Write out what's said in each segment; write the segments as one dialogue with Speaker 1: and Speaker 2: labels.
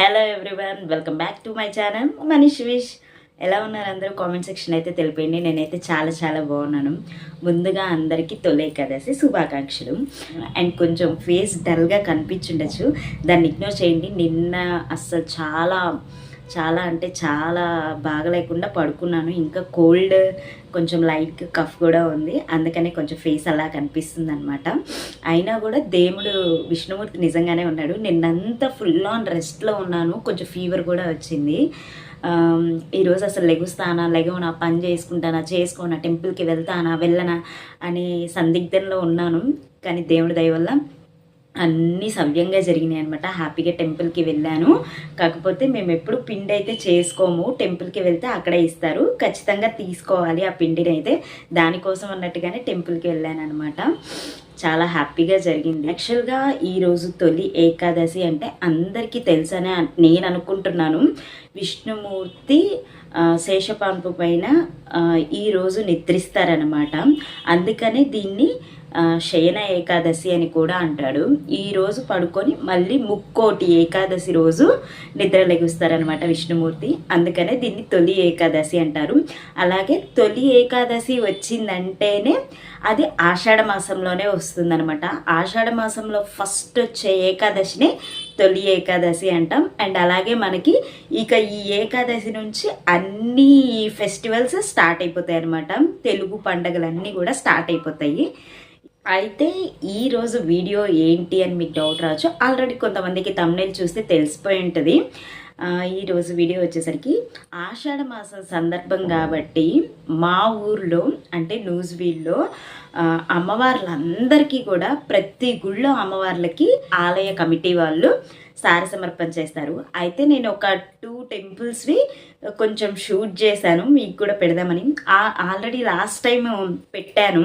Speaker 1: Hello everyone, welcome back to my channel Manish wish. ఎలా ఉన్నారు అందరూ? కామెంట్ సెక్షన్ అయితే తెలిపండి. నేనైతే చాలా చాలా బాగున్నాను. ముందుగా అందరికీ తొలి ఏకాదశి శుభాకాంక్షలు. అండ్ కొంచెం ఫేస్ డల్గా కనిపించుండొచ్చు, దాన్ని ఇగ్నోర్ చేయండి. నిన్న అస్సలు చాలా చాలా అంటే చాలా బాగలేకుండా పడుకున్నాను. ఇంకా కోల్డ్, కొంచెం లైట్ కఫ్ కూడా ఉంది, అందుకనే కొంచెం ఫేస్ అలా కనిపిస్తుంది అనమాట. అయినా కూడా దేవుడు విష్ణుమూర్తి నిజంగానే ఉన్నాడు. నిన్నంతా ఫుల్ ఆన్ రెస్ట్లో ఉన్నాను, కొంచెం ఫీవర్ కూడా వచ్చింది. ఈరోజు అసలు లెగవనా, పని చేసుకోనా, టెంపుల్కి వెళ్ళనా అనే సందిగ్ధంలో ఉన్నాను. కానీ దేవుడి దయ వల్ల అన్నీ సవ్యంగా జరిగినాయి అనమాట. హ్యాపీగా టెంపుల్కి వెళ్ళాను. కాకపోతే మేము ఎప్పుడు పిండి అయితే చేసుకోము, టెంపుల్కి వెళ్తే అక్కడే ఇస్తారు, ఖచ్చితంగా తీసుకోవాలి ఆ పిండిని అయితే. దానికోసం అన్నట్టుగానే టెంపుల్కి వెళ్ళాను అనమాట. చాలా హ్యాపీగా జరిగింది. యాక్చువల్గా ఈరోజు తొలి ఏకాదశి అంటే అందరికీ తెలుసనే నేను అనుకుంటున్నాను. విష్ణుమూర్తి శేషపాంపు పైన ఈరోజు నిద్రిస్తారనమాట. అందుకనే దీన్ని శయన ఏకాదశి అని కూడా అంటాడు. ఈరోజు పడుకొని మళ్ళీ ముక్కోటి ఏకాదశి రోజు నిద్ర లెగుస్తారనమాట విష్ణుమూర్తి. అందుకనే దీన్ని తొలి ఏకాదశి అంటారు. అలాగే తొలి ఏకాదశి వచ్చిందంటేనే అది ఆషాఢ మాసంలోనే వస్తుందనమాట. ఆషాఢ మాసంలో ఫస్ట్ వచ్చే ఏకాదశిని తొలి ఏకాదశి అంటాం. అండ్ అలాగే మనకి ఇక ఈ ఏకాదశి నుంచి అన్ని ఫెస్టివల్స్ స్టార్ట్ అయిపోతాయి అనమాట. తెలుగు పండుగలన్నీ కూడా స్టార్ట్ అయిపోతాయి. అయితే ఈరోజు వీడియో ఏంటి అని మీకు డౌట్ రావచ్చు. ఆల్రెడీ కొంతమందికి థంబ్నెయిల్ చూస్తే తెలిసిపోయి ఉంటుంది. ఈరోజు వీడియో వచ్చేసరికి ఆషాఢ మాసం సందర్భం కాబట్టి మా ఊర్లో అంటే న్యూస్వీల్లో అమ్మవార్లందరికీ కూడా ప్రతి గుళ్ళో అమ్మవార్లకి ఆలయ కమిటీ వాళ్ళు సారి సమర్పణ చేస్తారు. అయితే నేను ఒక 2 టెంపుల్స్వి కొంచెం షూట్ చేశాను, మీకు కూడా పెడదామని. ఆల్రెడీ లాస్ట్ టైం పెట్టాను,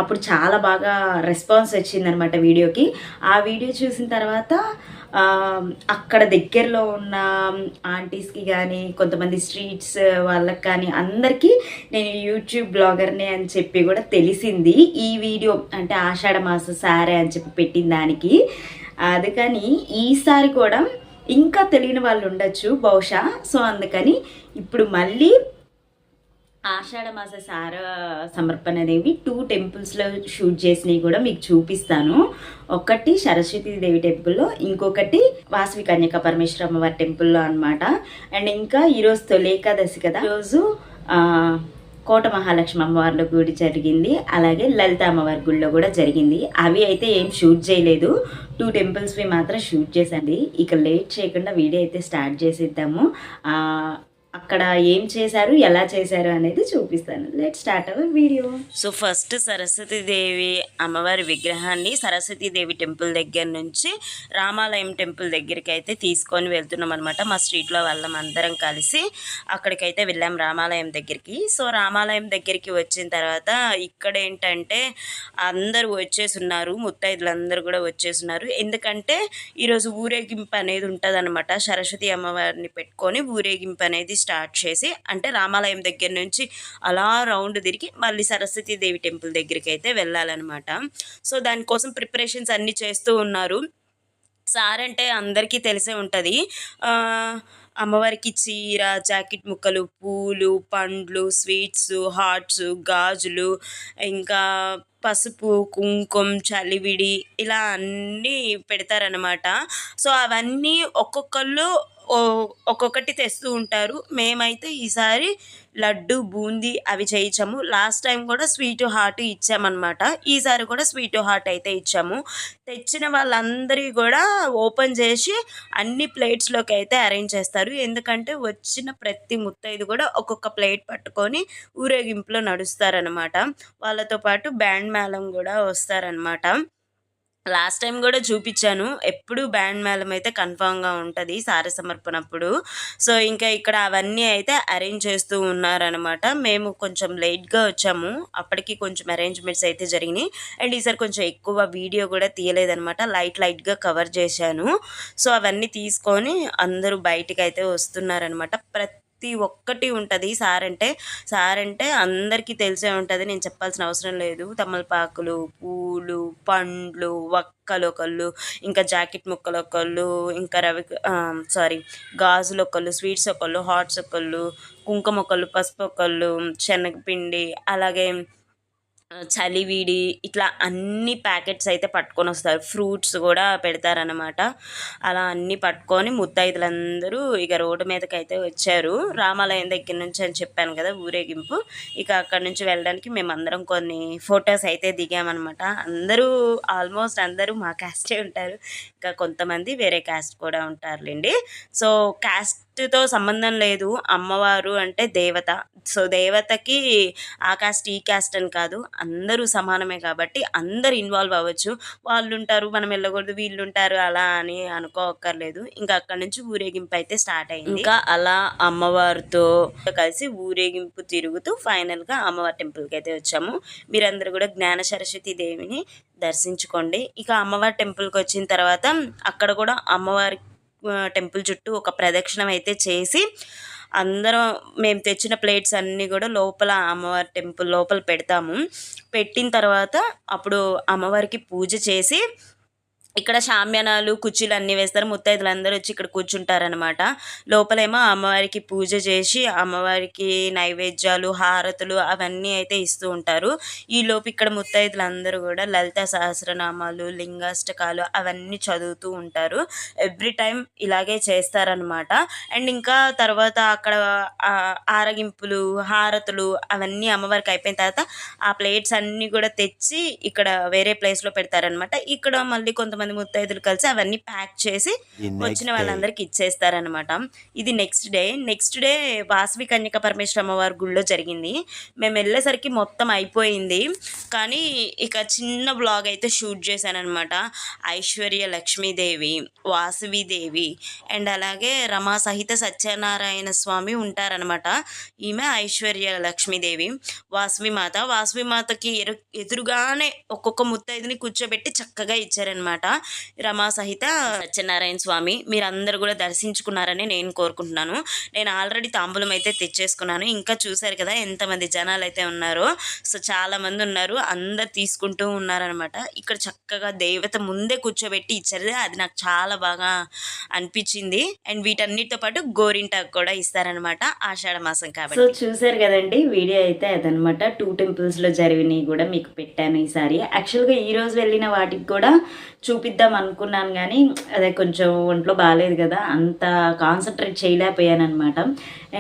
Speaker 1: అప్పుడు చాలా బాగా రెస్పాన్స్ వచ్చిందనమాట వీడియోకి. ఆ వీడియో చూసిన తర్వాత అక్కడ దగ్గరలో ఉన్న ఆంటీస్కి కానీ, కొంతమంది స్ట్రీట్స్ వాళ్ళకి కానీ అందరికీ నేను యూట్యూబ్ బ్లాగర్నే అని చెప్పి కూడా తెలిసింది. ఈ వీడియో అంటే ఆషాఢ మాస సారే అని చెప్పి పెట్టిన దానికి. అందుకని ఈసారి కూడా ఇంకా తెలియని వాళ్ళు ఉండొచ్చు బహుశా. సో అందుకని ఇప్పుడు మళ్ళీ ఆషాఢ మాస సార సమర్పణ అనేవి 2 టెంపుల్స్లో షూట్ చేసినవి కూడా మీకు చూపిస్తాను. ఒకటి సరస్వతీదేవి టెంపుల్లో, ఇంకొకటి వాసవి కన్యక పరమేశ్వర అమ్మవారి టెంపుల్లో అనమాట. అండ్ ఇంకా ఈరోజు తొలి ఏకాదశి కదా, ఈరోజు కోట మహాలక్ష్మి అమ్మవార్ల గుడి జరిగింది, అలాగే లలిత అమ్మవారి గుడిలో కూడా జరిగింది. అవి అయితే ఏం షూట్ చేయలేదు, 2 టెంపుల్స్వి మాత్రం షూట్ చేసండి. ఇక లేట్ చేయకుండా వీడియో అయితే స్టార్ట్ చేసేద్దాము. అక్కడ ఏం చేశారు, ఎలా చేశారు అనేది చూపిస్తాను. Let start our video. So first Saraswatidevi అమ్మవారి విగ్రహాన్ని సరస్వతీదేవి టెంపుల్ దగ్గర నుంచి రామాలయం టెంపుల్ దగ్గరికి అయితే తీసుకొని వెళ్తున్నాం అనమాట. మా స్ట్రీట్లో వాళ్ళం అందరం కలిసి అక్కడికైతే వెళ్ళాం, రామాలయం దగ్గరికి. సో రామాలయం దగ్గరికి వచ్చిన తర్వాత ఇక్కడ ఏంటంటే అందరూ వచ్చేసున్నారు, ముత్తైదులందరూ కూడా వచ్చేసున్నారు. ఎందుకంటే ఈరోజు ఊరేగింపు అనేది ఉంటుంది అనమాట. సరస్వతి అమ్మవారిని పెట్టుకొని ఊరేగింపు అనేది స్టార్ట్ చేసి, అంటే రామాలయం దగ్గర నుంచి అలా రౌండ్ తిరిగి మళ్ళీ సరస్వతీదేవి టెంపుల్ దగ్గరికి అయితే వెళ్ళాలన్నమాట. సో దానికోసం ప్రిపరేషన్స్ అన్నీ చేస్తూ ఉన్నారు. సార్ అంటే అందరికీ తెలిసే ఉంటుంది. అమ్మవారికి చీర, జాకెట్ ముక్కలు, పూలు, పండ్లు, స్వీట్స్, హాట్స్, గాజులు, ఇంకా పసుపు, కుంకుమ, చలివిడి ఇలా అన్నీ పెడతారనమాట. సో అవన్నీ ఒక్కొక్కళ్ళు ఒక్కొక్కటి తెస్తూ ఉంటారు. మేమైతే ఈసారి లడ్డు, బూందీ అవి చేయించాము. లాస్ట్ టైం కూడా స్వీట్ హాట్ ఇచ్చామన్నమాట. ఈసారి కూడా స్వీట్ హాట్ అయితే ఇచ్చాము. తెచ్చిన వాళ్ళందరికీ కూడా ఓపెన్ చేసి అన్ని ప్లేట్స్లోకి అయితే అరేంజ్ చేస్తారు. ఎందుకంటే వచ్చిన ప్రతి ముత్తైదు కూడా ఒక్కొక్క ప్లేట్ పట్టుకొని ఊరేగింపులో నడుస్తారనమాట. వాళ్ళతో పాటు బ్యాండ్ మేళం కూడా వస్తారనమాట. లాస్ట్ టైం కూడా చూపించాను, ఎప్పుడు బ్యాండ్ మేళం అయితే కన్ఫామ్గా ఉంటుంది సార సమర్పణప్పుడు. సో ఇంకా ఇక్కడ అవన్నీ అయితే అరేంజ్ చేస్తూ ఉన్నారనమాట. మేము కొంచెం లేట్గా వచ్చాము, అప్పటికి కొంచెం అరేంజ్మెంట్స్ అయితే జరిగినాయి. అండ్ ఈసారి కొంచెం ఎక్కువ వీడియో కూడా తీయలేదనమాట, లైట్గా కవర్ చేశాను. సో అవన్నీ తీసుకొని అందరూ బయటికి అయితే వస్తున్నారనమాట. ప్రతి ప్రతి ఒక్కటి ఉంటుంది. సార్ అంటే అందరికీ తెలిసే ఉంటుంది, నేను చెప్పాల్సిన అవసరం లేదు. తమలపాకులు, పూలు, పండ్లు, వక్కలు ఒకళ్ళు, ఇంకా జాకెట్ ముక్కలు ఒకళ్ళు, ఇంకా గాజులు ఒకళ్ళు, స్వీట్స్ ఒకళ్ళు, హాట్స్ ఒకళ్ళు, కుంకుమ ఒకళ్ళు, పసుపు ఒకళ్ళు, శనగపిండి, అలాగే చలివిడి, ఇట్లా అన్ని ప్యాకెట్స్ అయితే పట్టుకొని వస్తారు. ఫ్రూట్స్ కూడా పెడతారనమాట. అలా అన్నీ పట్టుకొని ముత్తైదులందరూ ఇక రోడ్డు మీదకి అయితే వచ్చారు. రామాలయం దగ్గర నుంచి అని చెప్పాను కదా ఊరేగింపు. ఇక అక్కడి నుంచి వెళ్ళడానికి మేమందరం కొన్ని ఫొటోస్ అయితే దిగామన్నమాట. ఆల్మోస్ట్ అందరూ మా క్యాస్టే ఉంటారు, ఇంకా కొంతమంది వేరే క్యాస్ట్ కూడా ఉంటారులేండి. సో క్యాస్ట్తో సంబంధం లేదు, అమ్మవారు అంటే దేవత. సో దేవతకి ఆ క్యాస్ట్ ఈ క్యాస్ట్ అని కాదు, అందరూ సమానమే కాబట్టి అందరు ఇన్వాల్వ్ అవ్వచ్చు. వాళ్ళు ఉంటారు మనం వెళ్ళకూడదు, వీళ్ళు ఉంటారు అలా అని అనుకోక్కర్లేదు. ఇంకా అక్కడ నుంచి ఊరేగింపు అయితే స్టార్ట్ అయింది. ఇంకా అలా అమ్మవారితో కలిసి ఊరేగింపు తిరుగుతూ ఫైనల్గా అమ్మవారి టెంపుల్కి అయితే వచ్చాము. మీరందరూ కూడా జ్ఞాన సరస్వతి దేవిని దర్శించుకోండి. ఇక అమ్మవారి టెంపుల్కి వచ్చిన తర్వాత అక్కడ కూడా అమ్మవారి టెంపుల్ చుట్టూ ఒక ప్రదక్షిణం అయితే చేసి అందరం మేము తెచ్చిన ప్లేట్స్ అన్నీ కూడా లోపల అమ్మవారి టెంపుల్ లోపల పెడతాము. పెట్టిన తర్వాత అప్పుడు అమ్మవారికి పూజ చేసి ఇక్కడ షామ్యానాలు, కుర్చీలు అన్నీ వేస్తారు. ముత్తైదులు అందరూ వచ్చి ఇక్కడ కూర్చుంటారనమాట. లోపలేమో అమ్మవారికి పూజ చేసి అమ్మవారికి నైవేద్యాలు, హారతులు అవన్నీ అయితే ఇస్తూ ఉంటారు. ఈలోపు ఇక్కడ ముత్తైదులు అందరూ కూడా లలిత సహస్రనామాలు, లింగాష్టకాలు అవన్నీ చదువుతూ ఉంటారు. ఎవ్రీ టైం ఇలాగే చేస్తారనమాట. అండ్ ఇంకా తర్వాత అక్కడ ఆరగింపులు, హారతులు అవన్నీ అమ్మవారికి అయిపోయిన తర్వాత ఆ ప్లేట్స్ అన్నీ కూడా తెచ్చి ఇక్కడ వేరే ప్లేస్లో పెడతారనమాట. ఇక్కడ మళ్ళీ కొంతమంది ముత్తైదులు కలిసి అవన్నీ ప్యాక్ చేసి వచ్చిన వాళ్ళందరికి ఇచ్చేస్తారనమాట. ఇది నెక్స్ట్ డే వాసవి కన్యక పరమేశ్వర అమ్మవారి గుళ్ళో జరిగింది. మేము వెళ్ళేసరికి మొత్తం అయిపోయింది, కానీ ఇక చిన్న బ్లాగ్ అయితే షూట్ చేశానమాట. ఐశ్వర్య లక్ష్మీదేవి, వాసవిదేవి అండ్ అలాగే రమా సహిత సత్యనారాయణ స్వామి ఉంటారనమాట. ఈమె ఐశ్వర్య లక్ష్మీదేవి. వాసవి మాతకి ఎదురుగానే ఒక్కొక్క ముత్తైదుని కూర్చోబెట్టి చక్కగా ఇచ్చారనమాట. రమా సహిత సత్యనారాయణ స్వామి మీరందరూ కూడా దర్శించుకున్నారని నేను కోరుకుంటున్నాను. నేను ఆల్రెడీ తాంబూలం అయితే తెచ్చేసుకున్నాను. ఇంకా చూశారు కదా ఎంతమంది జనాలు అయితే ఉన్నారో. సో చాలామంది ఉన్నారు, అందరు తీసుకుంటూ ఉన్నారనమాట. ఇక్కడ చక్కగా దేవత ముందే కూర్చోబెట్టి ఇచ్చారు, అది నాకు చాలా బాగా అనిపించింది. అండ్ వీటన్నిటితో పాటు గోరింటాకు కూడా ఇస్తారనమాట ఆషాఢ మాసం కాబట్టి. సో చూశారు కదండి, వీడియో అయితే అదనమాట. 2 టెంపుల్స్లో జరిగినవి కూడా మీకు పెట్టాను ఈసారి. యాక్చువల్గా ఈరోజు వెళ్ళిన వాటికి కూడా చూపిద్దాం అనుకున్నాను, కానీ అదే కొంచెం ఒంట్లో బాగాలేదు కదా, అంత కాన్సన్ట్రేట్ చేయలేకపోయాను అనమాట.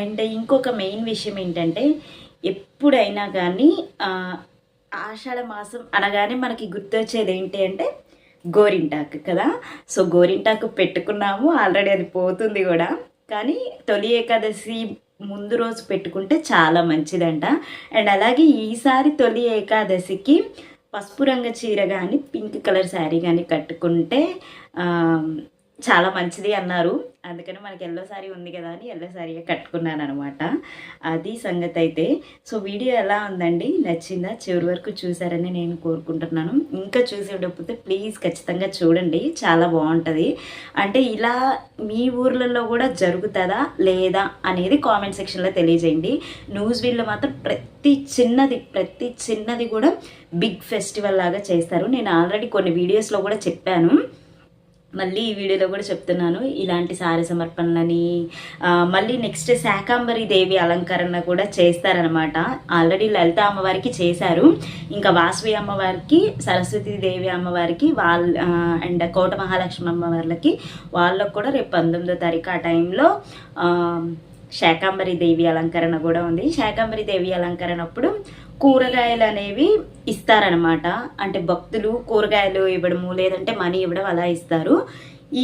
Speaker 1: అండ్ ఇంకొక మెయిన్ విషయం ఏంటంటే, ఎప్పుడైనా కానీ ఆషాఢ మాసం అనగానే మనకి గుర్తొచ్చేది ఏంటి అంటే గోరింటాకు కదా. సో గోరింటాకు పెట్టుకున్నాము ఆల్రెడీ, అది పోతుంది కూడా. కానీ తొలి ఏకాదశి ముందు రోజు పెట్టుకుంటే చాలా మంచిదంట. అండ్ అలాగే ఈసారి తొలి ఏకాదశికి పసుపు రంగు చీర కానీ పింక్ కలర్ శారీ కానీ కట్టుకుంటే చాలా మంచిది అన్నారు. అందుకని మనకి ఎల్లో శారీ ఉంది కదా అని ఎల్లో శారీయే కట్టుకున్నాను అనమాట. అది సంగతి అయితే. సో వీడియో ఎలా ఉందండి, నచ్చిందా? చివరి వరకు చూసారని నేను కోరుకుంటున్నాను. ఇంకా చూసేటప్పుడు ప్లీజ్ ఖచ్చితంగా చూడండి, చాలా బాగుంటుంది. అంటే ఇలా మీ ఊర్లలో కూడా జరుగుతుందా లేదా అనేది కామెంట్ సెక్షన్లో తెలియజేయండి. న్యూస్వీల్లో మాత్రం ప్రతి చిన్నది కూడా బిగ్ ఫెస్టివల్ లాగా చేస్తారు. నేను ఆల్రెడీ కొన్ని వీడియోస్లో కూడా చెప్పాను, మళ్ళీ ఈ వీడియోలో కూడా చెప్తున్నాను. ఇలాంటి సారీ సమర్పణలని మళ్ళీ నెక్స్ట్ శాకాంబరి దేవి అలంకరణ కూడా చేస్తారనమాట. ఆల్రెడీ లలిత అమ్మవారికి చేశారు, ఇంకా వాసవి అమ్మవారికి, సరస్వతి దేవి అమ్మవారికి అండ్ కోట మహాలక్ష్మి అమ్మవార్లకి వాళ్ళకు కూడా రేపు 19వ తారీఖు ఆ టైంలో శాకాంబరి దేవి అలంకరణ కూడా ఉంది. శాకాంబరి దేవి అలంకరణ అప్పుడు కూరగాయలు అనేవి ఇస్తారనమాట. అంటే భక్తులు కూరగాయలు ఇవ్వడము, లేదంటే మనీ ఇవ్వడం అలా ఇస్తారు.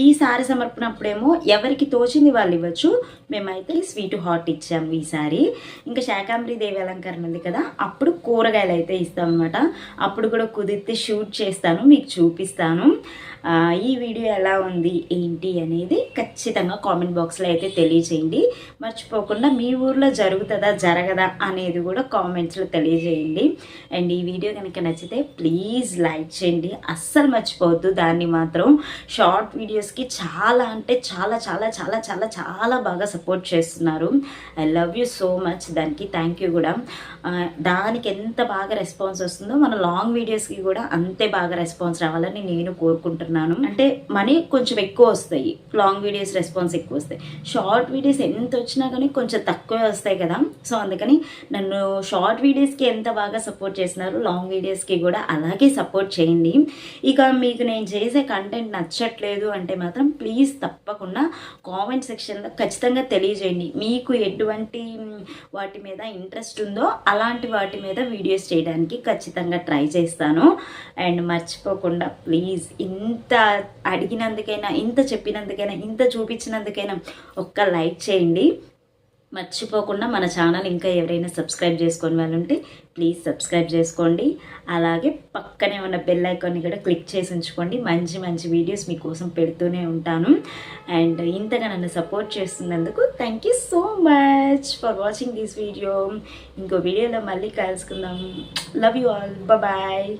Speaker 1: ఈ సారి సమర్పణ అప్పుడేమో ఎవరికి తోచింది వాళ్ళు ఇవ్వచ్చు. మేమైతే స్వీట్ హాట్ ఇచ్చాము ఈసారి. ఇంకా శాకాంబరి దేవి అలంకరణ ఉంది కదా, అప్పుడు కూరగాయలు అయితే ఇస్తాం అనమాట. అప్పుడు కూడా కుదిరితే షూట్ చేస్తాను, మీకు చూపిస్తాను. ఈ వీడియో ఎలా ఉంది ఏంటి అనేది ఖచ్చితంగా కామెంట్ బాక్స్లో అయితే తెలియజేయండి. మర్చిపోకుండా మీ ఊర్లో జరుగుతుందా జరగదా అనేది కూడా కామెంట్స్లో తెలియజేయండి. అండ్ ఈ వీడియో కనుక నచ్చితే ప్లీజ్ లైక్ చేయండి, అస్సలు మర్చిపోవద్దు. దాన్ని మాత్రం షార్ట్ వీడియోస్కి చాలా అంటే చాలా చాలా చాలా చాలా చాలా బాగా సపోర్ట్ చేస్తున్నారు. I love you so much. దానికి థ్యాంక్ యూ కూడా. దానికి ఎంత బాగా రెస్పాన్స్ వస్తుందో మన లాంగ్ వీడియోస్కి కూడా అంతే బాగా రెస్పాన్స్ రావాలని నేను కోరుకుంటున్నాను. అంటే మనీ కొంచెం ఎక్కువ వస్తాయి, లాంగ్ వీడియోస్ రెస్పాన్స్ ఎక్కువ వస్తాయి. షార్ట్ వీడియోస్ ఎంత వచ్చినా కానీ కొంచెం తక్కువే వస్తాయి కదా. సో అందుకని నన్ను షార్ట్ వీడియోస్కి ఎంత బాగా సపోర్ట్ చేస్తున్నారు, లాంగ్ వీడియోస్కి కూడా అలాగే సపోర్ట్ చేయండి. ఇక మీకు నేను చేసే కంటెంట్ నచ్చట్లేదు అంటే మాత్రం ప్లీజ్ తప్పకుండా కామెంట్ సెక్షన్లో ఖచ్చితంగా తెలియజేయండి. మీకు ఎటువంటి వాటి మీద ఇంట్రెస్ట్ ఉందో అలాంటి వాటి మీద వీడియోస్ చేయడానికి ఖచ్చితంగా ట్రై చేస్తాను. అండ్ మర్చిపోకుండా ప్లీజ్ ఇంత అడిగినందుకైనా, ఇంత చెప్పినందుకైనా, ఇంత చూపించినందుకైనా ఒక్క లైక్ చేయండి. మర్చిపోకుండా మన ఛానల్ ఇంకా ఎవరైనా సబ్స్క్రైబ్ చేసుకొని వాళ్ళు ఉంటే ప్లీజ్ సబ్స్క్రైబ్ చేసుకోండి. అలాగే పక్కనే ఉన్న బెల్ ఐకాన్ని కూడా క్లిక్ చేసి ఉంచుకోండి. మంచి మంచి వీడియోస్ మీకోసం పెడుతూనే ఉంటాను. అండ్ ఇంతగా నన్ను సపోర్ట్ చేస్తున్నందుకు thank you so much for watching this video. ఇంకో వీడియోలో మళ్ళీ కలుసుకుందాం. Love you all. బాయ్.